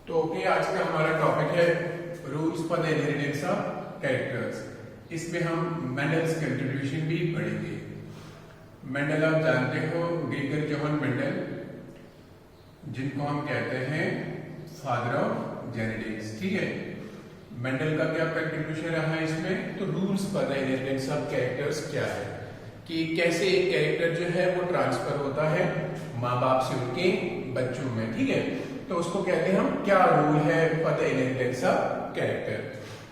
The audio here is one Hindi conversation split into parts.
तो ओके, आज का हमारा टॉपिक है rules for the inheritance of characters. इसमें हम मेंडल्स कंट्रीब्यूशन भी पढ़ेंगे। मेंडल आप जानते हो, ग्रेगर जोहन मेंडल, जिनको हम कहते हैं फादर ऑफ जेनेटिक्स। ठीक है, मेंडल का क्या कंट्रीब्यूशन रहा है इसमें? तो rules for the inheritance of characters क्या है कि कैसे एक कैरेक्टर जो है वो ट्रांसफर होता है माँ बाप से उनके बच्चों में। ठीक है, तो उसको कहते हैं हम क्या रूल है for the inheritance of character.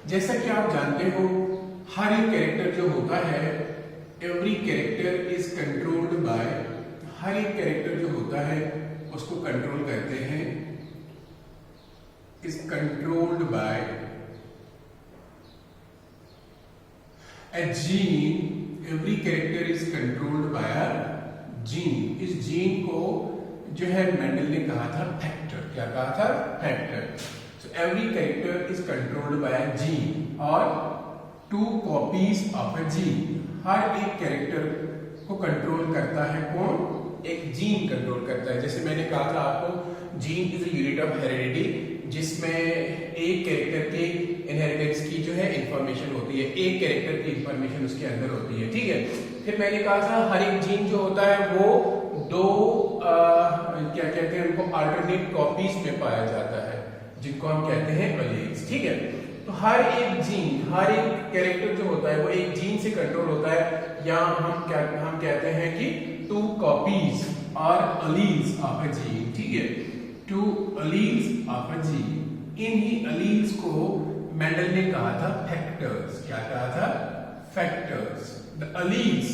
जैसा कि आप जानते हो, हर एक कैरेक्टर जो होता है, every character is controlled by, हर एक कैरेक्टर जो होता है उसको कंट्रोल करते हैं, is controlled by a gene, every character is controlled by a gene। इस जीन को जो है मेंडल ने कहा था फैक्टर। क्या कहा था? Factor. So every character is controlled by a gene और two copies of a gene. हर एक कैरेक्टर को कंट्रोल करता है कौन? एक जीन कंट्रोल करता है। जैसे मैंने कहा था आपको, gene is a unit of heredity, जिसमें एक कैरेक्टर के इनहेरिटेंस की जो है इंफॉर्मेशन होती है, एक कैरेक्टर की इंफॉर्मेशन उसके अंदर होती है। ठीक है, फिर मैंने कहा था हर एक जीन जो होता है वो दो क्या कहते हैं उनको, अल्टरनेट कॉपीज में पाया जाता है, जिनको हम कहते हैं एलील्स। ठीक है, तो हर एक जीन, हर एक कैरेक्टर जो होता है वो एक जीन से कंट्रोल होता है, या हम कहते हैं कि टू कॉपीज और एलील्स ऑफ अ जीन। ठीक है, two alleles of a gene. इन ही एलील्स को मेंडल ने कहा था फैक्टर्स। क्या कहा था? फैक्टर्स। द एलील्स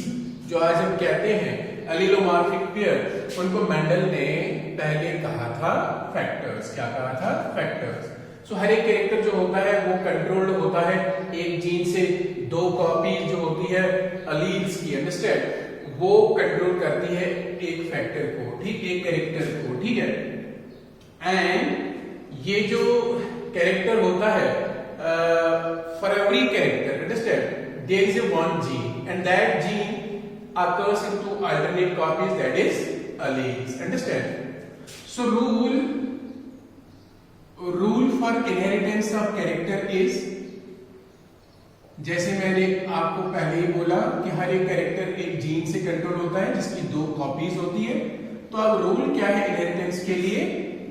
जो आज हम कहते हैं एलीलोमॉर्फिक पेयर, उनको मेंडल ने पहले कहा था फैक्टर्स। क्या कहा था? फैक्टर्स। सो हर एक कैरेक्टर जो होता है वो कंट्रोल्ड होता है एक जीन से, दो कॉपी जो होती है एलील्स की, अंडरस्टैंड, वो कंट्रोल करती है एक फैक्टर को, ठीक, एक कैरेक्टर को। ठीक है, एंड ये जो कैरेक्टर होता है, for every character, understand, there is a one gene and that gene occurs in two alternate copies, that is alleles, understand। So rule for inheritance of character is, जैसे मैंने आपको पहले ही बोला कि हर एक कैरेक्टर एक जीन से कंट्रोल होता है जिसकी दो कॉपीज होती है। तो अब रूल क्या है इनहेरिटेंस के लिए?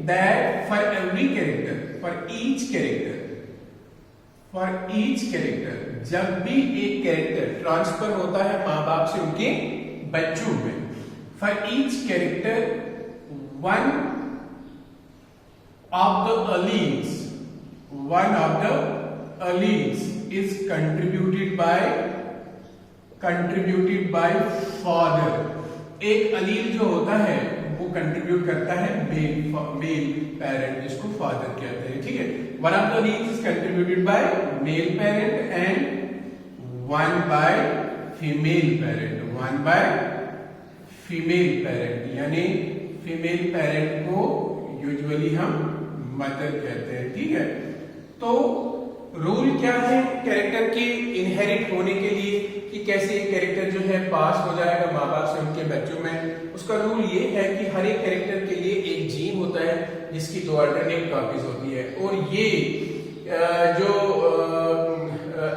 That for every character, for each character, for each character, जब भी एक कैरेक्टर ट्रांसफर होता है माँ बाप से उनके बच्चों में, for each character one of the alleles, one of the alleles is contributed bye father. एक एलील जो होता है वो कंट्रीब्यूट करता है मेल पेरेंट, जिसको फादर कहते हैं। ठीक है, one of the alleles is contributed bye male parent and one by female parent, one by female parent, यानी फीमेल पेरेंट को यूजुअली हम मदर कहते हैं। ठीक है, तो रूल क्या है कैरेक्टर के इनहेरिट होने के लिए कि कैसे एक कैरेक्टर जो है पास हो जाएगा माँ बाप से उनके बच्चों में? उसका रूल ये है कि हर एक कैरेक्टर के लिए एक जीन होता है जिसकी दो अल्टरनेट कॉपीज होती है, और ये जो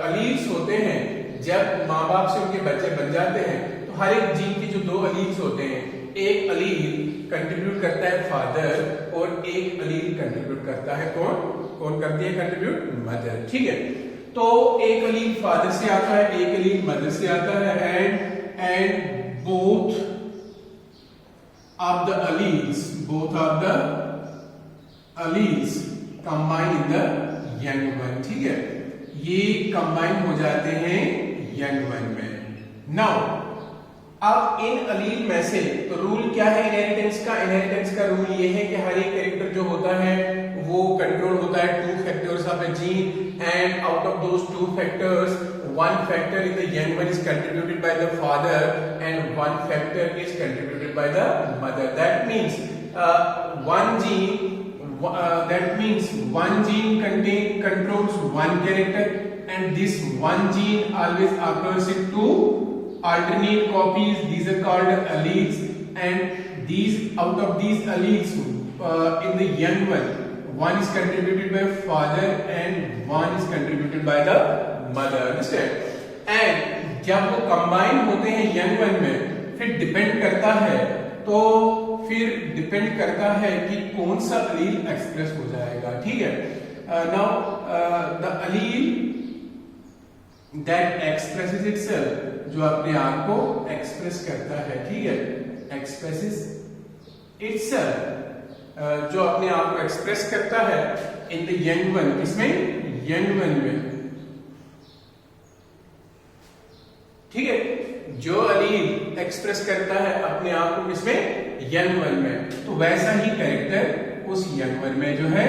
एलील्स होते हैं, जब माँ बाप से उनके बच्चे बन जाते हैं तो हर एक जीन के जो दो एलील्स होते हैं, एक एलील कंट्रीब्यूट करता है फादर और एक एलील कंट्रीब्यूट करता है कौन करती है कंट्रीब्यूट? मदर। ठीक है, तो एक एलील फादर से आता है, एक एलील मदर से आता है, and both of the alleles combine in the young one. ठीक है, ये कंबाइन हो जाते हैं यंग वन में। नाउ अब इन एलील में से तो रूल क्या है इनहेरिटेंस का? इनहेरिटेंस का रूल ये है कि हर एक कैरेक्टर जो होता है वो कंट्रोल होता है two factors of a gene, and out of those two factors one factor in the young one is contributed by the father and one factor is contributed by the mother. That means one gene controls one character, and this one gene always occurs in two alternate copies. These are called alleles, and these out of these alleles in the young one, one is contributed by father and one is contributed by the mother, understand? And जब वो कंबाइन होते हैं यंग वन में, फिर डिपेंड करता है कि कौन सा अलील एक्सप्रेस हो जाएगा, ठीक है? Now the allele that expresses itself, जो अपने आप को एक्सप्रेस करता है, ठीक है, एक्सप्रेसेस इटसेल्फ, जो अपने आप को एक्सप्रेस करता है इन द यंग वन, किसमें? यंग वन में, ठीक है? जो अलील एक्सप्रेस करता है अपने आप को किसमें? यंग वन में, तो वैसा ही कैरेक्टर उस यंग वन में जो है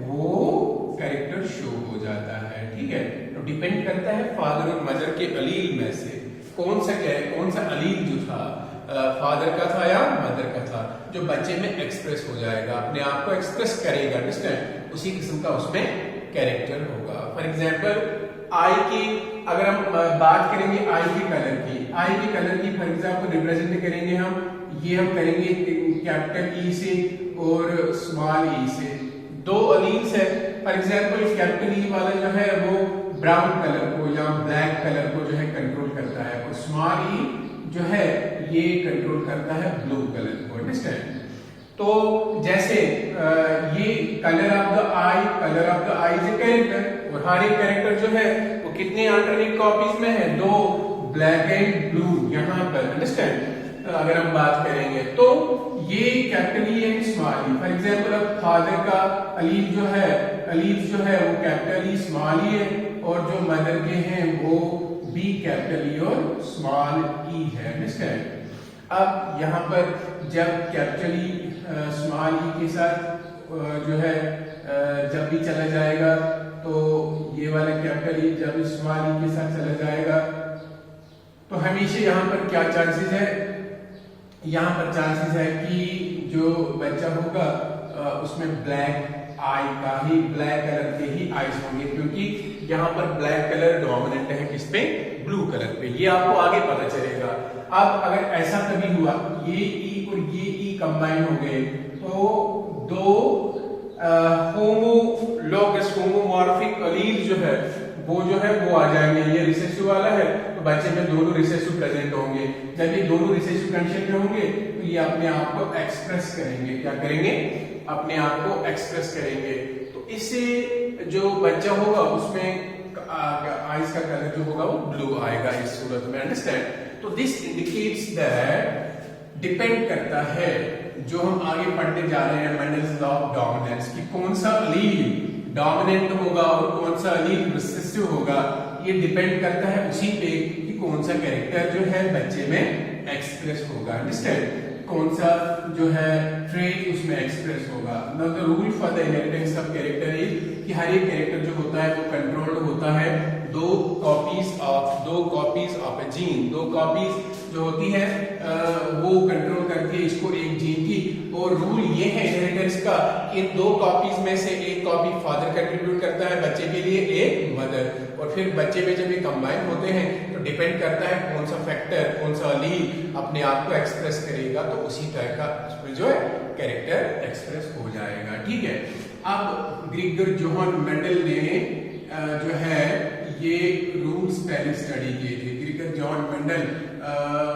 वो कैरेक्टर शो हो जाता है, ठीक है? तो डिपेंड करता है फादर और मदर के अलील में से कौन सा अलील जो था फादर का था या मदर का था, जो बच्चे में एक्सप्रेस हो जाएगा, अपने आप को एक्सप्रेस करेगा, अंडरस्टैंड? उसी किस्म का उसमें कैरेक्टर होगा। फॉर एग्जांपल आई की अगर हम बात करेंगे आई के कलर की फॉर एग्जांपल रिप्रेजेंट करेंगे हम करेंगे कैपिटल ई से और स्मॉल ई से, दो अलील्स है। फॉर एग्जांपल कैपिटल ई वाला जो है वो ब्राउन कलर को या ब्लैक कलर को जो है कंट्रोल करता है, और स्मॉल ई जो है ये कंट्रोल करता है ब्लू कलर को, अंडरस्टैंड? तो जैसे ये colour of the I is a character, और हर एक कैरेक्टर जो है वो कितने अल्टरनेट कॉपीज में है? दो, ब्लैक एंड ब्लू यहाँ पर, अंडरस्टैंड? अगर हम बात करेंगे तो ये capital E and small E, for example अब फादर का अलील जो है वो कैपिटल ई स्मॉल ई है, और जो मदर के हैं वो बी कैपिटल ई और स्मॉल ई है, अंडरस्टैंड? अब यहाँ पर जब कैपिटल ई स्मॉल ई के साथ जो है जब भी चला जाएगा, तो ये वाला कैपिटल ई जब स्मॉल ई के साथ चला जाएगा, तो हमेशा यहाँ पर क्या चांसेस है? यहाँ पर चांसेस है कि जो बच्चा होगा उसमें ब्लैक कलर के ही आईज होंगे, क्योंकि यहाँ पर ब्लैक कलर डोमिनेंट है किस पे? ब्लू कलर पे। ये आपको आगे पता चलेगा। अब अगर ऐसा कभी हुआ ये ई और ये ई कंबाइन हो गए, तो दो होमोमॉर्फिक अलील जो है वो आ जाएंगे। ये रिसेसिव वाला है तो बच्चे में दोनों रिसेसिव प्रेजेंट होंगे। जब ये दोनों रिसेसिव कंडीशन में होंगे तो ये अपने आप को एक्सप्रेस करेंगे। क्या करेंगे? अपने आप को एक्सप्रेस करेंगे। तो इससे जो बच्चा होगा उसमें आईज का कलर जो होगा वो ब्लू आएगा इस सूरत में, अंडरस्टैंड? तो दिस इंडिकेट्स दैट डिपेंड करता है, जो हम आगे पढ़ने जा रहे हैं मेंडल्स लॉ ऑफ डोमिनेंस, कि कौन सा अलील डोमिनेंट होगा और कौन सा अलील रिसेसिव होगा। ये डिपेंड करता है उसी पे कि कौन सा कैरेक्टर जो है बच्चे में एक्सप्रेस होगा, अंडरस्टैंड? कौन सा जो है ट्रेट उसमें एक्सप्रेस होगा। Now the rule for the inheritance of character is कि हर एक कैरेक्टर जो होता है वो कंट्रोल्ड होता है दो कॉपीज ऑफ ए जीन। दो कॉपीज जो होती है वो कंट्रोल करती है इसको एक जीन की। और रूल ये है इनहेरिटेंस का, इन दो कॉपीज में से एक कॉपी फादर कंट्रीब्यूट करता है बच्चे के लिए, एक मदर, और फिर बच्चे में जब ये कंबाइन होते हैं तो डिपेंड करता है कौन सा फैक्टर, कौन सा अलील अपने आप को एक्सप्रेस करेगा, तो उसी तरह का उसमें जो है कैरेक्टर एक्सप्रेस हो जाएगा, ठीक है? अब ग्रीगर जोहान मेंडल ने जो है ये रूल्स पहले स्टडी किए थे। ग्रीगर Johan Mendel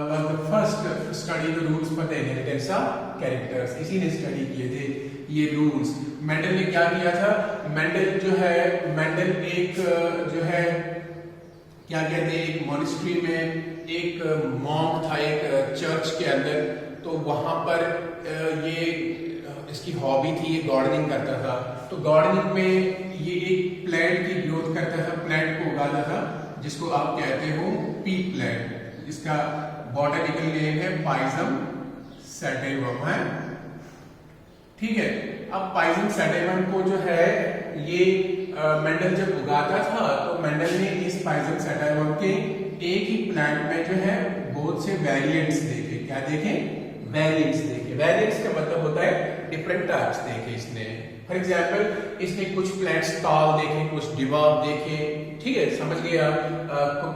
was the first study the rules for the inheritance of characters। इसी ने स्टडी किए थे ये रूल्स। मेंडल ने क्या किया था? मेंडल एक जो है क्या कहते हैं, एक मॉनेस्ट्री में एक मॉन्क था एक चर्च के अंदर, तो वहां पर ये इसकी हॉबी थी, ये गार्डनिंग करता था। तो गार्डनिंग में ये एक प्लांट की ग्रोथ करता था, प्लांट को उगाता था जिसको आप कहते हो पी प्लांट। इसका बॉटनिकल नेम है पाइजम सैटिवम है, ठीक है? अब पाइजम सैटिवम को जो है ये मेंडल जब उगाता था तो मेंडल ने इस पाइजम सैटिवम के एक ही प्लांट में जो है बहुत से वेरिएंट्स देखे। क्या देखे? वेरिएंट्स देखे। वेरिएंट्स का मतलब होता है डिफरेंट टाइप्स देखे इसने। फॉर एग्जाम्पल इसने कुछ प्लांट्स टाल देखे, कुछ डिवाब देखे, ठीक है? समझ गया?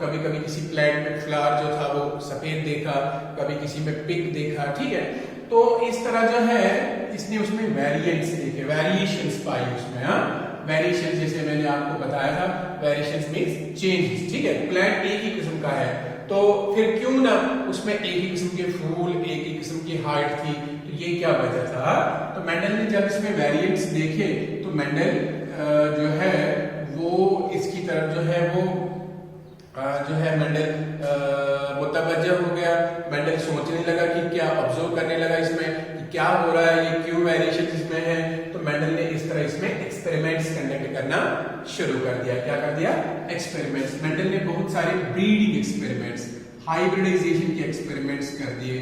कभी कभी किसी प्लांट में फ्लावर जो था वो सफेद देखा, कभी किसी में पिंक देखा, ठीक है? तो इस तरह जो है इसने उसमें वेरिएंट्स देखे, वेरिएशंस पाई उसमें। हाँ, वेरिएशन जैसे मैंने आपको बताया था, वेरिएशंस मींस चेंजेस। ठीक है, प्लांट एक ही किस्म का है तो फिर क्यों ना उसमें एक ही किस्म के फूल, एक ही किस्म की हाइट थी, तो ये क्या वजह था? तो मेंडल ने जब इसमें वेरिएंट्स देखे तो मेंडल जो है वो इसकी तरफ जो है वो मेंडल मुतवज्जह हो गया। मेंडल सोचने लगा कि क्या, ऑब्जर्व करने लगा इसमें कि क्या हो रहा है, ये क्यों वेरिएशन इसमें है। तो मेंडल ने इस तरह इसमें एक्सपेरिमेंट्स कंडक्ट करना शुरू कर दिया। क्या कर दिया? एक्सपेरिमेंट्स। मेंडल ने बहुत सारे ब्रीडिंग एक्सपेरिमेंट्स, हाइब्रिडाइजेशन के एक्सपेरिमेंट्स कर दिए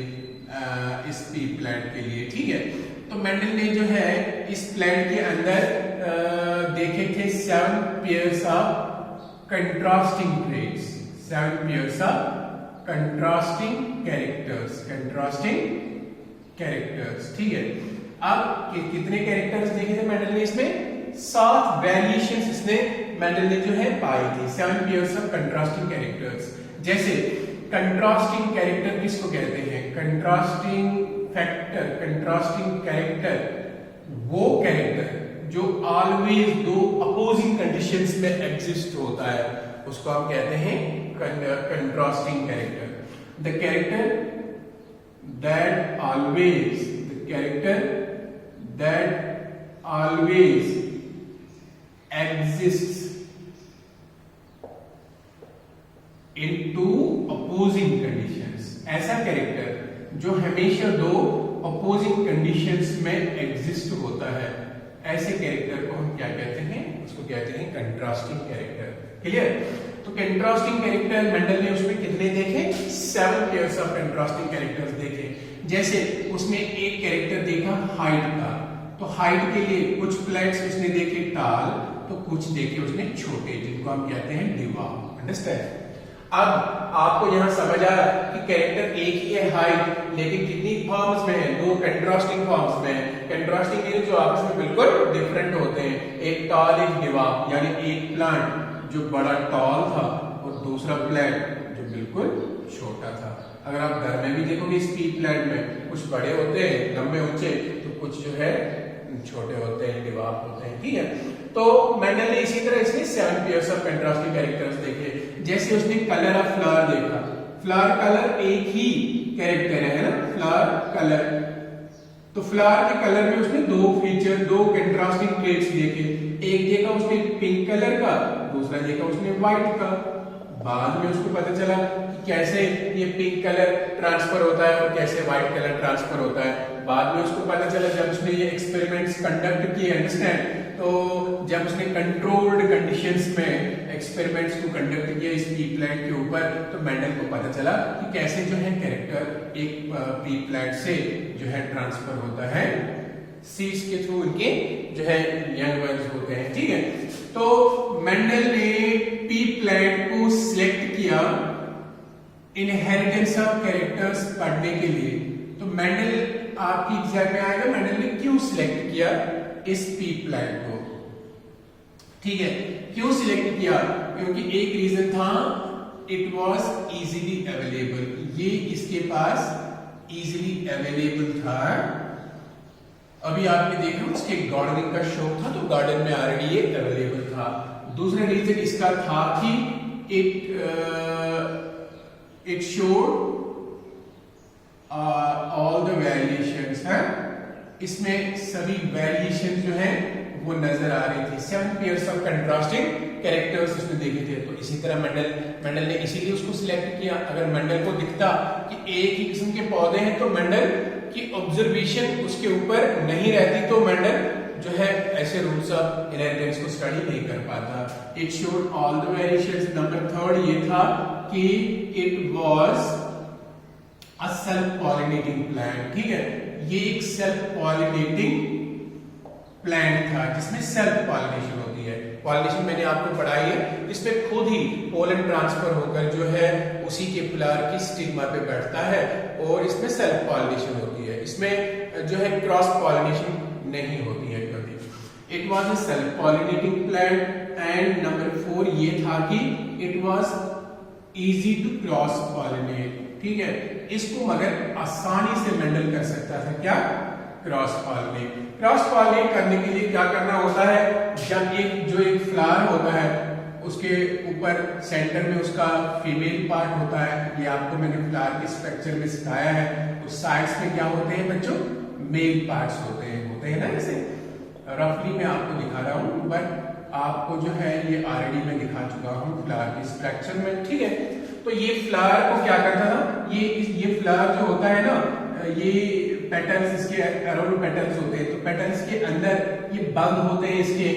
इस पी प्लांट के लिए। ठीक है, तो मेंडल ने जो है इस प्लांट के अंदर देखे थे 7 pairs of contrasting traits, 7 pairs of contrasting characters. ठीक है, अब कितने कैरेक्टर्स देखे थे मेंडल ने इसमें? 7 वेरिएशंस इसने मेंडल ने जो है पाई थी, 7 पेयर्स ऑफ कंट्रास्टिंग कैरेक्टर्स। जैसे कंट्रास्टिंग कैरेक्टर किसको कहते हैं? कंट्रास्टिंग फैक्टर, कंट्रास्टिंग कैरेक्टर वो कैरेक्टर जो ऑलवेज दो अपोजिंग कंडीशंस में एग्जिस्ट होता है, उसको हम कहते हैं contrasting character. The character that always exists in 2 opposing conditions, ऐसा कैरेक्टर जो हमेशा 2 अपोजिंग कंडीशंस में एग्जिस्ट होता है, ऐसे कैरेक्टर को हम क्या कहते हैं? उसको कहते हैं कंट्रास्टिंग कैरेक्टर। क्लियर? तो कंट्रास्टिंग कैरेक्टर मेंडल ने उसमें कितने देखे? 7 पेयर्स ऑफ कंट्रास्टिंग कैरेक्टर्स देखे। जैसे उसने एक कैरेक्टर देखा हाइट का, तो हाइट के लिए कुछ प्लैंट्स उसने देखे टॉल, तो कुछ देखे उसने छोटे, जिनको हम कहते हैं डिवार्फ। अंडरस्टैंड? अब आपको यहां समझ आ रहा कि कैरेक्टर एक ही है हाइट, लेकिन कितनी फॉर्म्स में है? 2 कंट्रास्टिंग फॉर्म्स में है। कंट्रास्टिंग मींस जो आपस में बिल्कुल डिफरेंट होते हैं, एक टॉल एक डिवार्फ, यानी एक प्लांट जो बड़ा टॉल था और दूसरा प्लांट जो बिल्कुल छोटा था। अगर आप घर में भी देखोगे इस पी प्लांट में कुछ बड़े होते हैं लंबे ऊंचे, तो कुछ जो है छोटे होते हैं, डिवार्फ होते हैं। ठीक है, तो मेंडल ने इसी तरह इसने 7 पेयर्स ऑफ कंट्रास्टिंग कैरेक्टर्स देखे। जैसे उसने कलर ऑफ फ्लावर देखा, फ्लावर कलर एक ही कैरेक्टर है ना, फ्लावर कलर, तो फ्लावर के कलर में उसने 2 फीचर, 2 कंट्रास्टिंग ट्रेट्स देखे। एक देखा उसने पिंक कलर का, दूसरा देखा उसने व्हाइट का। बाद में उसको पता चला कि कैसे ये पिंक कलर ट्रांसफर होता है और कैसे व्हाइट कलर ट्रांसफर होता है। बाद में उसको पता चला जब उसने ये एक्सपेरिमेंट्स कंडक्ट किए। अंडरस्टैंड? तो जब उसने कंट्रोल्ड कंडीशंस में एक्सपेरिमेंट्स को कंडक्ट किया इस पी प्लांट के ऊपर, तो मेंडल को पता चला कि कैसे जो है कैरेक्टर एक पी प्लांट से जो है ट्रांसफर होता है सीड्स के थ्रू, इनके जो है यंग वर्ड्स होते हैं। ठीक है, तो मेंडल ने पी प्लांट को सिलेक्ट किया इनहेरिटेंस ऑफ कैरेक्टर्स पढ़ने के लिए। तो मेंडल आपकी एग्जाम में आएगा, मेंडल ने क्यों सिलेक्ट किया इस पी प्लांट को? ठीक है, क्यों सिलेक्ट किया? क्योंकि एक रीजन था, इट वाज इजीली अवेलेबल, ये इसके पास इजीली अवेलेबल था। अभी आपने देखा उसके गार्डनिंग का शौक था, तो गार्डन में ऑलरेडी ये अवेलेबल था। दूसरा रीजन इसका था कि it showed all the variations है, इसमें सभी वेरिएशन जो है वो नजर आ रही थी। 7 पेयर्स ऑफ कंट्रास्टिंग कैरेक्टर्स उसने देखे थे। तो इसी तरह मेंडल ने इसीलिए उसको सिलेक्ट किया। अगर मेंडल को दिखता कि एक ही किस्म के पौधे हैं, तो मेंडल की ऑब्जर्वेशन उसके ऊपर नहीं रहती, तो मेंडल जो है ऐसे रूल्स ऑफ इनहेरिटेंस को स्टडी नहीं कर पाता। It showed all the variations. Number 3 ये था कि it was a self pollinating plant. ठीक है, ये एक सेल्फ पॉलिनेटिंग प्लांट था जिसमें सेल्फ पॉलिनेशन होती है। पॉलिनेशन मैंने आपको पढ़ाई है, इसमें खुद ही पोलन ट्रांसफर होकर जो है उसी के फ्लावर की स्टिग्मा पे बैठता है और इसमें सेल्फ पॉलिनेशन होती है। इसमें जो है क्रॉस पॉलिनेशन नहीं होती है कभी। It was a self pollinating plant. And number 4 ये था कि it was easy to cross pollinate. ठीक है, इसको मगर आसानी से मेंडल कर सकता था, क्या? Cross pollinate. क्रॉस पॉलिनेट करने के लिए क्या करना होता है, जब एक फ्लावर होता है उसके ऊपर सेंटर में उसका फीमेल पार्ट होता है, ये आपको मैंने फ्लावर के स्ट्रक्चर में सिखाया है, उस साइड्स में क्या होते हैं बच्चों, मेल पार्ट्स होते हैं ना, ऐसे रफली मैं आपको दिखा रहा हूँ, बट आपको जो है ये ऑलरेडी मैं दिखा चुका हूँ फ्लावर के स्ट्रक्चर में, ठीक है। तो ये फ्लावर को क्या करता था, ये फ्लावर जो होता है ना, ये पेटल्स इसके अराउंड पेटल्स होते हैं, तो पेटल्स के अंदर ये बंद होते हैं, इसके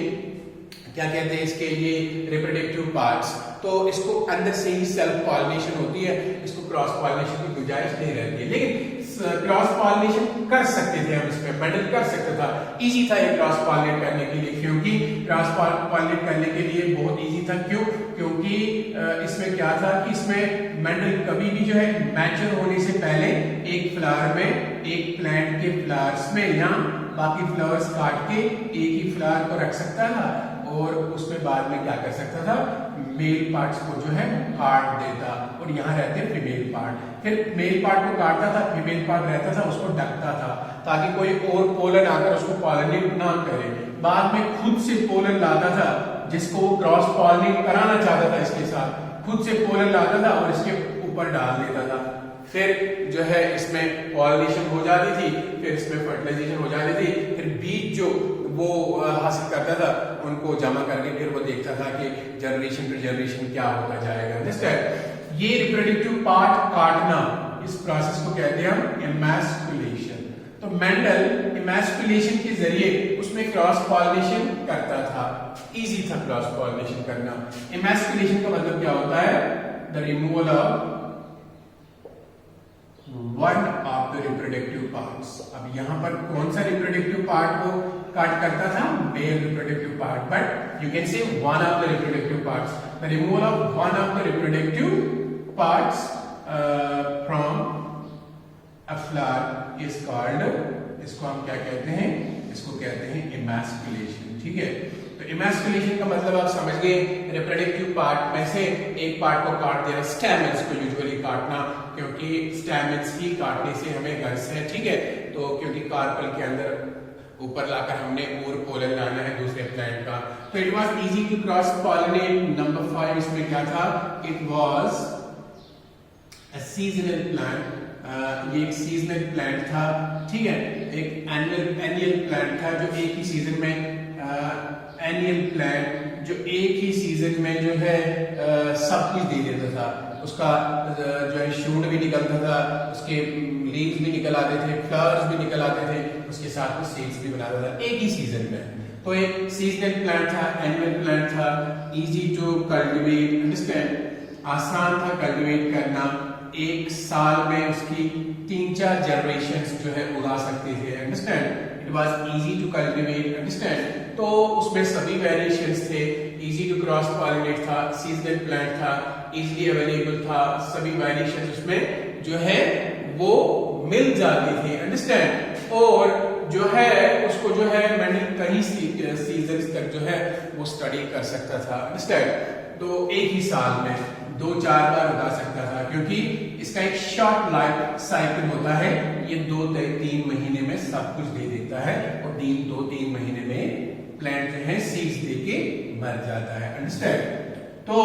क्या कहते हैं, इसके ये रिप्रोडक्टिव पार्ट्स, तो इसको अंदर से ही सेल्फ पॉलिनेशन होती है, इसको क्रॉस पॉलिनेशन की गुंजाइश नहीं रहती है। लेकिन क्रॉस पॉलिनेशन कर सकते थे हम, इसमें मेंडल कर सकता था, इजी था ये क्रॉस पॉलिनेट करने के लिए, क्योंकि क्रॉस पॉलिनेट करने के लिए बहुत इजी था। क्यों? क्योंकि इसमें क्या था कि इसमें मेंडल कभी भी जो है मैच्योर होने से पहले एक फ्लावर में, एक प्लांट के फ्लावर्स में या बाकी फ्लावर्स काट के एक ही फ्लावर को रख सकता था, और उसमें बाद में क्या कर सकता था, मेल पार्ट्स को जो है काट देता, और यहाँ रहते फीमेल पार्ट, फिर मेल पार्ट को काटता था, फीमेल पार्ट रहता था उसको ढकता था, ताकि कोई और पोलन आकर उसको पॉलिनेट ना करे। बाद में खुद से पोलन लाता था, जिसको वो क्रॉस पॉलिनेट कराना चाहता था इसके साथ, खुद से पोलन लाता था और इसके ऊपर डाल देता था, फिर जो है इसमें पॉलिनेशन हो जाती थी, फिर इसमें फर्टिलाइजेशन हो जाती थी, फिर बीज जो वो हासिल करता था उनको जमा करके फिर वो देखता था कि जनरेशन टू जनरेशन क्या होता जाएगा। ये रिप्रोडक्टिव पार्ट काटना, इस प्रोसेस को कहते हैं हम इमैस्कुलेशन। तो मेंडल इमैस्कुलेशन के जरिए उसमें क्रॉस पॉलिनेशन करता था, इजी था क्रॉस पॉलिनेशन करना। इमैस्कुलेशन का मतलब क्या होता है, the removal of one of the reproductive parts. अब यहाँ पर कौन सा रिप्रोडक्टिव पार्ट को काट करता था, male reproductive part, but you can say one of the reproductive parts, the removal of one of the reproductive parts from a flower is called, इसको हम क्या कहते हैं, इसको कहते हैं इमैस्कुलेशन, ठीक है। तो इमैस्कुलेशन का मतलब आप समझ गए, रिप्रोडक्टिव पार्ट में से एक पार्ट को काट देना, स्टैमेंस को यूजुअली काटना, क्योंकि स्टैमेंस ही काटने से हमें गर्स है, ठीक है। तो क्योंकि कार्पल के अंदर ऊपर लाकर हमने और पोलन लाना है दूसरे प्लांट का, तो it was easy to cross pollinate. Number 5 इसमें क्या था, it was a seasonal plant, ये एक सीजनल प्लांट था, ठीक है, एक एनुअल प्लांट था जो एक ही सीजन में, एनुअल प्लांट जो एक ही सीजन में जो है सब कुछ दे देता था, उसका जो है शूट भी निकलता था, उसके लीव्स भी निकल आते थे, फ्लावर्स भी निकल आते थे, उसके साथ में सीड्स भी बनाता था एक ही सीजन में। तो एक सीजनल प्लांट था, एनुअल प्लांट था, इजी टू कल्टीवेट, अंडरस्टैंड, आसान था कल्टीवेट करना, एक साल में उसकी 3-4 जनरेशंस जो है उगा सकते थे, understand, it was easy to cultivate, understand. तो उसमें सभी वेरिएशंस थे, इजी टू क्रॉस पॉलिनेट था, सीजनल प्लांट था, इजीली अवेलेबल था, सभी वेरिएशंस उसमें जो है वो मिल जाती थी, अंडरस्टैंड। और जो है उसको जो है मैंने कई सीजन्स तक जो है वो स्टडी कर सकता था, अंडरस्टैंड। तो एक ही साल में 2-4 बार उगा सकता था, क्योंकि इसका एक शॉर्ट लाइफ साइकिल होता है, ये 2-3 महीने में सब कुछ दे देता है, और 2-3 महीने में प्लांट जो है सीड्स देके मर जाता है, अंडरस्टैंड। तो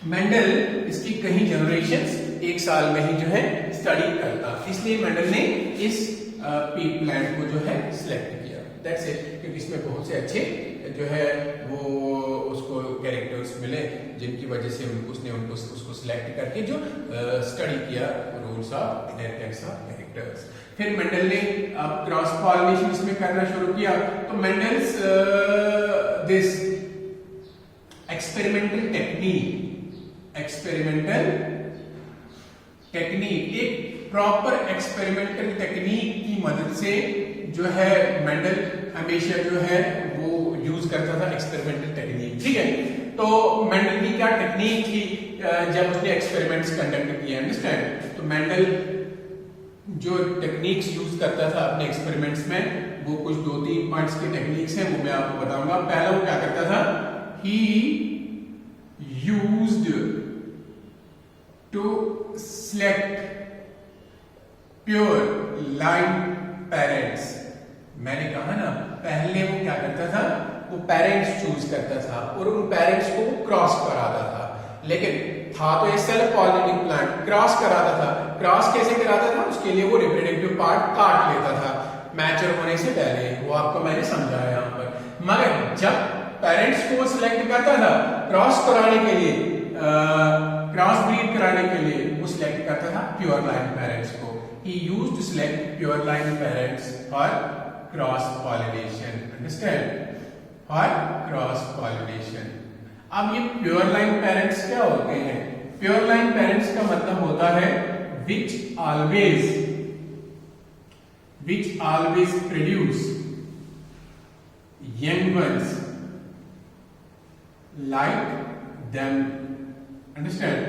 मेंडल इसकी कई जनरेशंस एक साल में ही जो है स्टडी करता, इसलिए मेंडल ने इस पीक प्लांट को जो है सिलेक्ट किया, दैट्स इट। क्योंकि इसमें बहुत से अच्छे जो है वो उसको कैरेक्टर्स मिले, जिनकी वजह से उसको सिलेक्ट करके जो स्टडी किया rules of inheritance of characters. फिर मेंडल ने अब क्रॉस पॉलिनेशन इसमें करना शुरू किया। तो मेंडल्स दिस एक्सपेरिमेंटल टेक्निक, एक प्रॉपर एक्सपेरिमेंटल टेक्निक की मदद से जो है मेंडल हमेशा जो है वो यूज करता था एक्सपेरिमेंटल टेक्निक, ठीक है। तो मेंडल की क्या टेक्निक थी जब उसने एक्सपेरिमेंट्स कंडक्ट किए, अंडरस्टैंड। तो मेंडल जो टेक्निक्स यूज करता था अपने एक्सपेरिमेंट्स में, वो कुछ 2-3 पॉइंट्स की टेक्निक्स हैं, वो मैं आपको बताऊंगा। पहला वो क्या करता था, he used to select pure line parents. मैंने कहा ना पहले वो क्या करता था, वो पेरेंट्स चूज करता था और उन पेरेंट्स को वो क्रॉस कराता था, लेकिन था तो ये सेल्फ पॉलिनेटिंग प्लांट, क्रॉस कराता था। क्रॉस कैसे कराता था, उसके लिए वो रिप्रोडक्टिव पार्ट काट लेता था मैच्योर होने से पहले, वो आपको मैंने समझाया यहाँ पर। मगर जब पेरेंट्स को वो सिलेक्ट करता था क्रॉस कराने के लिए, क्रॉस ब्रीड कराने के लिए, वो सिलेक्ट करता था प्योर लाइन पेरेंट्स को। He used to select pure line parents for cross pollination. Understand? For cross pollination. अब ये pure line parents क्या होते हैं? Pure line parents का मतलब होता है which always produce young ones like them. Understand?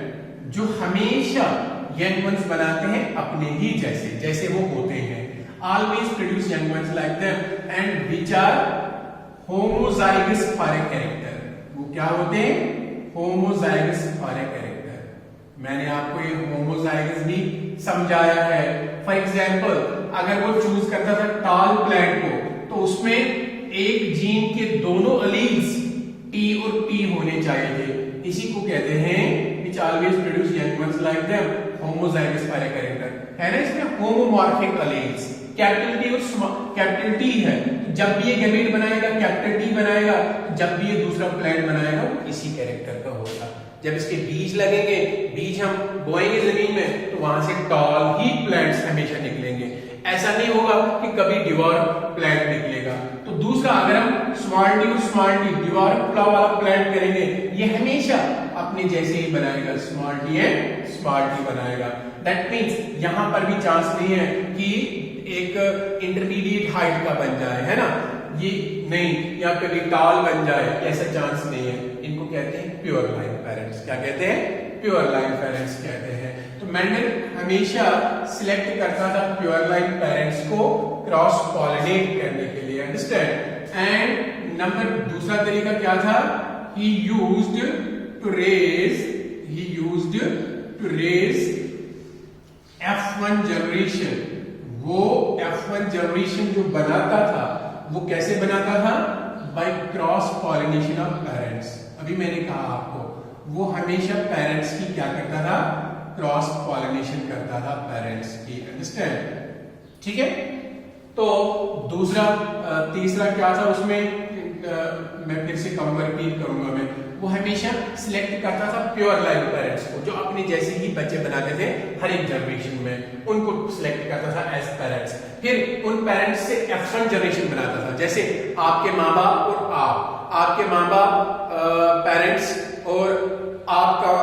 जो हमेशा यंग वंस बनाते हैं अपने ही जैसे, जैसे वो होते हैं। Always produce young ones like them and which are homozygous for a character. वो क्या होते हैं? Homozygous for a character. मैंने आपको ये होमोजाइगस भी समझाया है। फॉर एग्जाम्पल, अगर वो चूज करता था टॉल प्लांट को, तो उसमें एक जीन के दोनों अलील्स टी और टी होने चाहिए थे। इसी को कहते हैं which always produce young ones like them, homozygous for a character। है ना, इसमें होमोमॉर्फिक अलील्स कैपिटल टी और कैपिटल टी है। जब भी ये गैमेट बनाएगा कैपिटल टी बनाएगा, जब भी ये दूसरा प्लांट बनाएगा वो इसी कैरेक्टर का होगा। जब इसके बीज लगेंगे, बीज हम बोएंगे जमीन में, तो वहां से टॉल ही प्लांट्स हमेशा निकलेंगे। ऐसा नहीं होगा कि कभी डिवॉर्फ प्लांट निकलेगा। तो दूसरा, अगर हम स्मॉल टी और स्मॉल टी डिवॉर्फ वाला प्लांट करेंगे, ये हमेशा अपने जैसे ही बनाएगा, small T and small T बनाएगा। दैट मीन्स यहां पर भी चांस नहीं है कि एक इंटरमीडिएट हाइट का बन जाए, है ना, ये नहीं, या कभी टॉल बन जाए, ऐसा चांस नहीं है। इनको कहते हैं प्योर लाइन पेरेंट्स। क्या कहते हैं? प्योर लाइन पेरेंट्स कहते हैं। तो मेंडल हमेशा सिलेक्ट करता था प्योर लाइन पेरेंट्स को क्रॉस पॉलिनेट करने के लिए। अंडरस्टैंड? एंड नंबर दूसरा तरीका क्या था? he used to raise F1 generation. वो F1 जनरेशन जो बनाता था, वो कैसे बनाता था? By cross pollination of parents. अभी मैंने कहा आपको, वो हमेशा पेरेंट्स की क्या करता था? क्रॉस पॉलिनेशन करता था पेरेंट्स की। अंडरस्टैंड? ठीक है। तो दूसरा तीसरा क्या था उसमें? मैं फिर से कहूंगा, रिपीट करूंगा मैं, वो हमेशा सिलेक्ट करता था प्योर लाइन पेरेंट्स को, जो अपने जैसे ही बच्चे बनाते थे हर एक जनरेशन में, उनको सिलेक्ट करता था एज पेरेंट्स। फिर उन पेरेंट्स से F1 जनरेशन बनाता था, जैसे आपके माँ बाप और आपके माँ बाप पेरेंट्स और आपका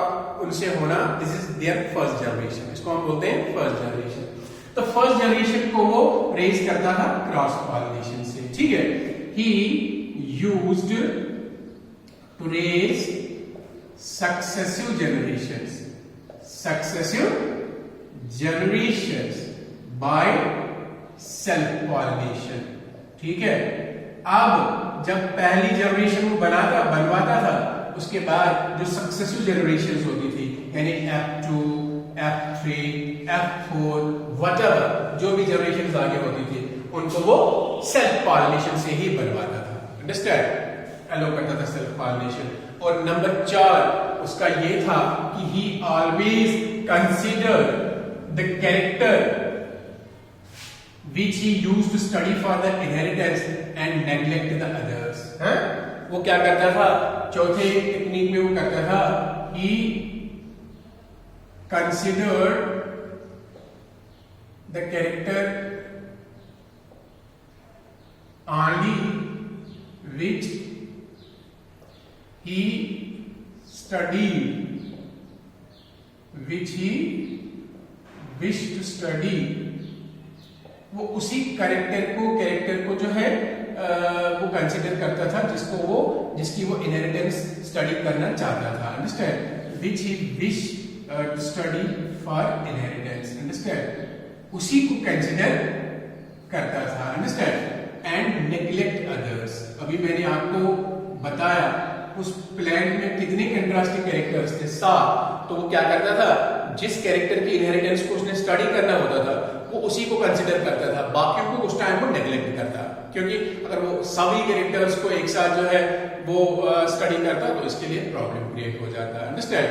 उनसे होना, this is their first generation. इसको हम बोलते हैं फर्स्ट जनरेशन। तो फर्स्ट जनरेशन को वो रेज करता था क्रॉस पॉलिनेशन से। ठीक है। ही used to raise successive generations by self pollination। ठीक है। अब जब पहली जनरेशन वो बनवाता था, उसके बाद जो सक्सेसिव जनरेशंस होती थी, यानी F2, F3, F4 व्हाटएवर, जो भी जनरेशंस आगे होती थी, उनको वो सेल्फ पॉलिनेशन से ही बनवाता था। अंडरस्टैंड? अलो करता था सेल्फ पॉलिनेशन। और नंबर 4 उसका ये था कि ही always consider the character which he used to study for the inheritance and neglect the others। वो क्या करता था? चौथे टेक्निक में वो करता था, he considered the character only which he studied, which he wished to study। वो उसी कैरेक्टर को जो है वो कंसिडर करता था जिसकी वो इनहेरिटेंस स्टडी करना चाहता था। Understand? Which he wish to study for inheritance. Understand? उसी को कंसिडर करता था। अंडरस्टैंड? And neglect others. अभी मैंने आपको बताया उस प्लांट में कितने कंट्रास्टिंग कैरेक्टर्स थे? 7। तो वो क्या करता था, जिस कैरेक्टर की इनहेरिटेंस को उसने स्टडी करना होता था वो उसी को कंसिडर करता था, बाकियों को उस टाइम को नेग्लेक्ट करता, क्योंकि अगर वो सभी कैरेक्टर्स को एक साथ जो है वो स्टडी करता तो इसके लिए प्रॉब्लम क्रिएट हो जाता है। अंडरस्टैंड?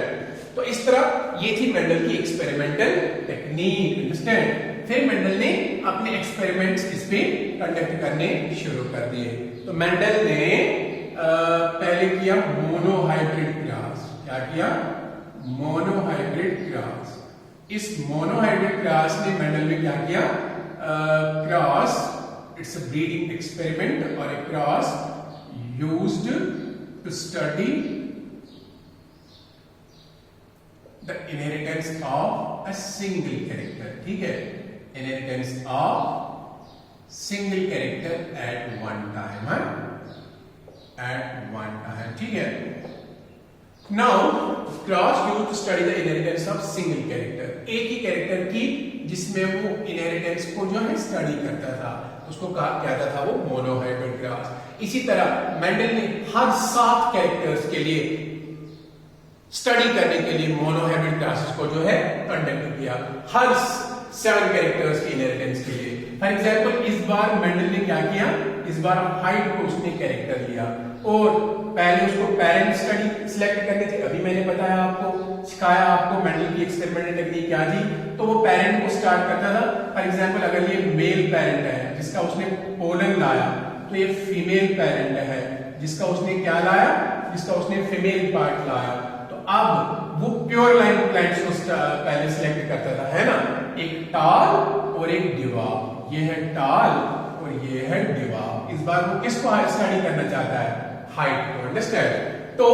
तो इस तरह ये थी मेंडल की एक्सपेरिमेंटल टेक्निक। अंडरस्टैंड? फिर मेंडल ने अपने एक्सपेरिमेंट्स इस पे कंडक्ट करने शुरू कर दिए। तो मेंडल ने पहले किया मोनोहाइब्रिड क्रॉस। क्या किया? Monohybrid cross. इस मोनोहाइब्रिड क्रॉस ने मेंडल ने क्या किया? Cross, it's a breeding experiment और a cross used to study the inheritance of a single character. ठीक है, inheritance of single character at one time, at one time. ठीक है, now cross used to study the inheritance of single character, एक ही कैरेक्टर की जिसमें वो इनहेरिटेंस को जो है स्टडी करता था, उसको कहता था वो मोनोहाइब्रिड क्रॉस। इसी तरह मेंडल ने हर 7 कैरेक्टर्स के लिए स्टडी करने के लिए मोनोहाइब्रिड क्लासेस को जो है कंडक्ट किया, हर 7 कैरेक्टर्स की इनहेरिटेंस के लिए। फॉर एग्जांपल इस बार मेंडल ने क्या किया? इस बार हाइट को उसने कैरेक्टर लिया और पहले उसको पेरेंट स्टडी सिलेक्ट करने थे। अभी मैंने बताया आपको, सिखाया आपको मेंडल की एक्सपेरिमेंटल टेक्निक क्या थी। तो वो पेरेंट को स्टार्ट करता था। फॉर एग्जांपल अगर ये मेल पेरेंट है जिसका उसने पोलन लाया, तो ये फीमेल पेरेंट है जिसका उसने क्या लाया? जिसका उसने फीमेल पार्ट लाया। अब वो प्योर लाइन प्लांट्स को पहले सिलेक्ट करता था, है ना? एक टाल और एक डिवाब। ये है टाल और ये है डिवाब। इस बार वो किसको स्टडी करना चाहता है? हाइट को। अंडरस्टैंड? तो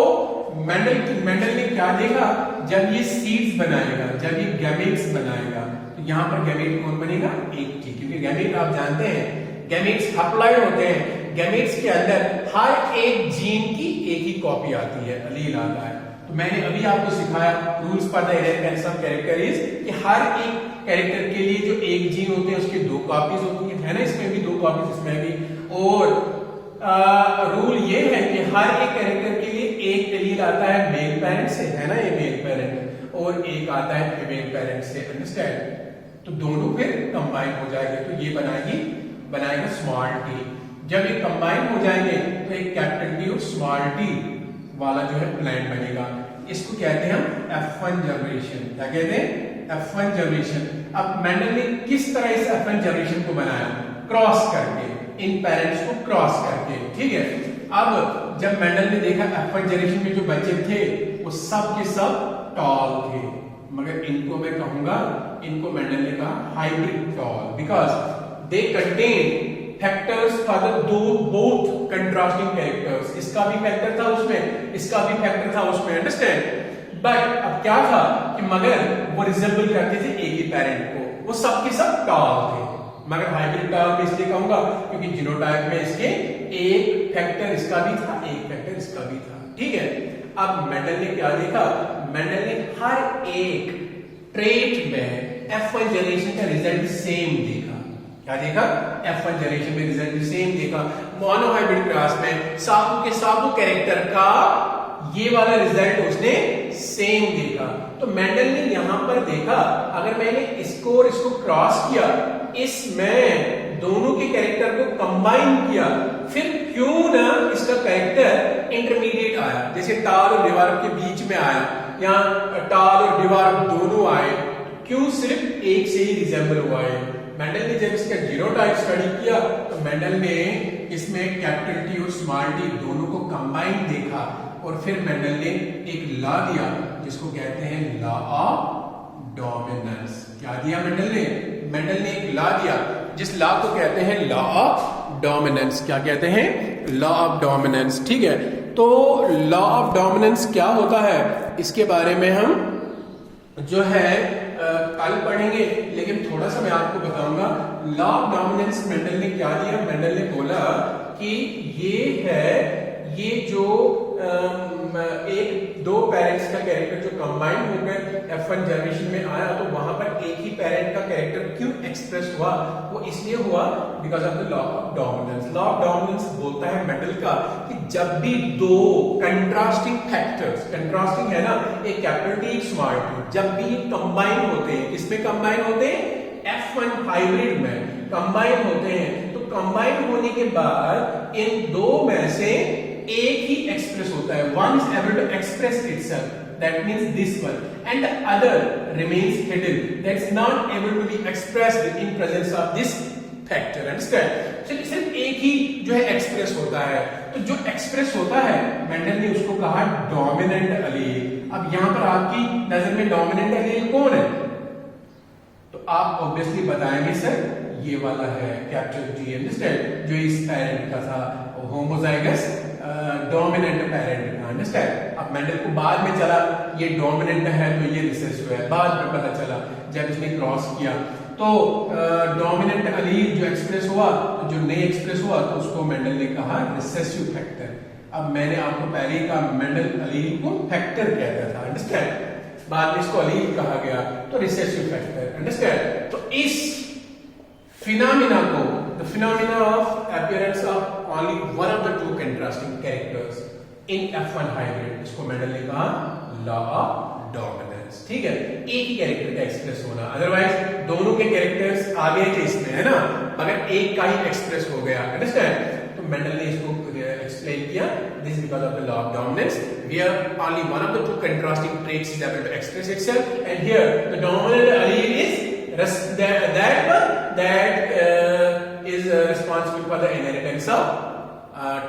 मेंडल ने क्या देखा? जब ये सीड्स बनाएगा, जब ये गैमेट्स बनाएगा, तो यहाँ पर गैमेट कौन बनेगा? एक की, क्योंकि गैमेट आप जानते हैं गैमेट्स हप्लॉइड होते हैं। गैमेट्स के अंदर हर एक जीन की एक ही कॉपी आती है, अलील आता है। तो मैंने अभी आपको सिखाया rules for the inheritance of character is कि हर एक कैरेक्टर के लिए जो एक जीन होते हैं उसकी 2 कॉपीज होती है ना? इसमें भी 2 कॉपीज, इसमें भी। और रूल ये है कि हर एक कैरेक्टर के लिए एक एलील आता है मेल पेरेंट से, है ना? ये मेल पेरेंट, और एक आता है फीमेल पेरेंट से। अंडरस्टैंड? तो दोनों फिर कंबाइन हो जाएंगे, तो ये बनाएगा स्मॉल टी। जब ये कंबाइन हो जाएंगे तो एक कैपिटल टी और स्मॉल टी वाला जो है प्लांट बनेगा। इसको कहते हैं हम F1 जनरेशन। क्या कहते हैं? F1 generation. अब मेंडल ने किस तरह इस F1 जनरेशन को बनाया? क्रॉस करके, इन पेरेंट्स को क्रॉस करके। ठीक है, अब जब मेंडल ने देखा F1 जनरेशन में जो बच्चे थे वो सब के सब टॉल थे, मगर इनको मैं कहूंगा, इनको मेंडल ने कहा hybrid tall, because they contain factors for the both contrasting characters. इसका भी फैक्टर था उसमें, इसका भी फैक्टर था उसमें। अंडरस्टैंड? बट अब क्या था कि मगर वो रिजेंबल करते थे एक ही पेरेंट को, वो सब के सब टॉल थे। मगर हाइब्रिड टॉल में इसलिए कहूंगा क्योंकि जीनोटाइप में इसके एक फैक्टर इसका भी था, एक फैक्टर इसका भी था। ठीक है, अब मेंडल ने क्या देखा? मेंडल ने हर एक ट्रेट में F1 जनरेशन का रिजल्ट सेम देखा। क्या देखा? F1 जनरेशन में रिजल्ट सेम देखा। मोनोहाइब्रिड क्रॉस में साबू के साबू कैरेक्टर का ये वाला रिजल्ट उसने सेम देखा। तो मेंडल ने यहां पर देखा अगर मैंने इसको और इसको क्रॉस किया, इसमें दोनों के कैरेक्टर को कंबाइन किया, फिर क्यों ना इसका कैरेक्टर इंटरमीडिएट आया, जैसे टाल और डिवार्फ के बीच में आया, यहाँ टाल और डिवार्फ दोनों आए, क्यों सिर्फ एक से ही रिजेंबल हुआ है? मेंडल ने जब इसका जीनोटाइप स्टडी किया तो मेंडल ने इसमें कैपिटल टी और स्मॉल टी दोनों को कंबाइन देखा, और फिर मेंडल ने एक लॉ दिया जिसको कहते हैं लॉ ऑफ डोमिनेंस। क्या दिया मेंडल ने? मेंडल ने एक लॉ दिया जिस लॉ को कहते हैं लॉ ऑफ डोमिनेंस। क्या कहते हैं? Law of dominance. ठीक है, तो लॉ ऑफ डोमिनेंस क्या होता है इसके बारे में हम जो है कल पढ़ेंगे, लेकिन थोड़ा सा मैं आपको बताऊंगा। लॉ ऑफ डोमिनेंस मेंडल ने क्या दिया? मेंडल ने बोला कि ये है, ये जो एक दो पेरेंट्स का कैरेक्टर जो कंबाइन होकर F1 जनरेशन में आया, तो वहां पर एक ही पेरेंट का कैरेक्टर क्यों एक्सप्रेस हुआ? वो इसलिए हुआ because of the law of dominance. Law of dominance बोलता है मेंडल का कि जब भी दो कंट्रास्टिंग फैक्टर्स, कंट्रास्टिंग है ना, एक कैपिटल टी, एक स्मॉल टी, जब भी कंबाइन होते हैं, किसमें कंबाइन होते हैं? F1 हाइब्रिड में कंबाइन होते हैं। तो कंबाइन होने के बाद इन दो में से एक ही एक्सप्रेस होता है, one is able to express itself, that means this one, and the other remains hidden, that's not able to be expressed in presence of this factor, understand? सिर्फ एक ही जो है एक्सप्रेस होता है। तो जो एक्सप्रेस होता है मेंडल ने उसको कहा डोमिनेंट एलील। अब यहां पर आपकी नजर में डोमिनेंट एलील कौन है? तो आप ऑब्वियसली बताएंगे सर ये वाला है कैपिटल टी, अंडरस्टैंड, जो इस पेरेंट का था, होमोजाइगस डोमिनेंट पेरेंट का, अंडरस्टैंड। अब मेंडल को बाद में चला ये डोमिनेंट है तो ये रिसेसिव है, बाद में पता चला जब इसने क्रॉस किया। तो डोमिनेंट एलील जो एक्सप्रेस हुआ, तो जो नहीं एक्सप्रेस हुआ तो उसको मेंडल ने कहा रिसेसिव फैक्टर। अब मैंने आपको पहले ही कहा मेंडल एलील को फैक्टर कहता था, अंडरस्टैंड, बाद में इसको एलील कहा गया, तो रिसेसिव फैक्टर, अंडरस्टैंड। तो इस फिनोमिना को, the phenomena of appearance of only one of the two contrasting characters in F1 hybrid, इसको मेंडल ने कहा लॉ ऑफ डोमिनेंस। ठीक है, एक ही कैरेक्टर का एक्सप्रेस होना, अदरवाइज दोनों के कैरेक्टर्स आगे थे इसमें, है ना, मगर एक का ही एक्सप्रेस हो गया, अंडरस्टैंड। तो मेंडल ने इसको एक्सप्लेन किया, this because of the law of dominance where only one of the two contrasting traits is able to express itself, and here the dominant allele is that is responsible for the inheritance of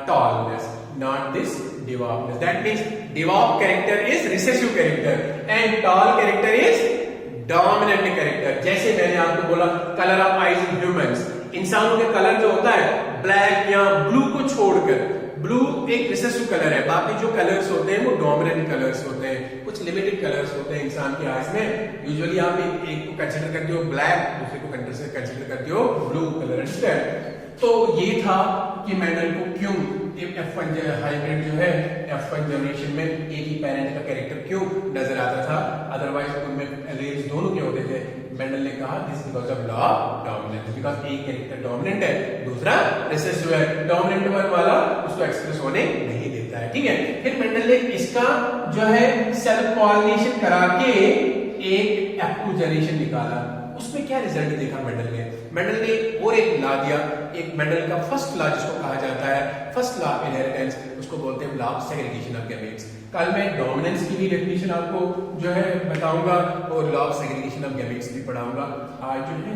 tallness, not this dwarfness. That means dwarf character is recessive character and tall character is dominant character. जैसे मैंने आपको बोला colour of eyes in humans, इंसानों के कलर जो होता है ब्लैक या ब्लू को छोड़कर, ब्लू एक रिसेसिव कलर है, बाकी जो कलर्स होते हैं वो डोमिनेंट कलर्स होते हैं, कुछ लिमिटेड कलर्स होते हैं इंसान की आईज में। यूजुअली आप एक को कंसीडर करते हो ब्लैक, दूसरे को कंसीडर करते हो ब्लू कलर, अंडरस्टैंड। तो ये था कि मेंडल को क्यों F1 हाइब्रिड जो है F1 जनरेशन में एक ही पेरेंट का कैरेक्टर क्यों नजर आता था, अदरवाइज उनमें एलील्स दोनों के होते थे। मेंडल ने कहा this because of law of dominance, because एक कैरेक्टर डोमिनेंट है, दूसरा रिसेसिव है, डोमिनेंट वाला उसको एक्सप्रेस होने नहीं देता है। ठीक है, फिर मेंडल ने इसका जो है सेल्फ पॉलिनेशन करा के एक F2 जनरेशन निकाला। उसमें क्या रिजल्ट देखा मेंडल ने? मेंडल ने और एक लॉ दिया, एक मेंडल का फर्स्ट लॉ जिसको कहा जाता है फर्स्ट लॉ ऑफ इनहेरिटेंस, उसको बोलते हैं law of segregation of gametes. कल मैं डोमिनेंस की भी डेफिनेशन आपको जो है बताऊंगा और law of segregation of gametes भी पढ़ाऊंगा। आज जो है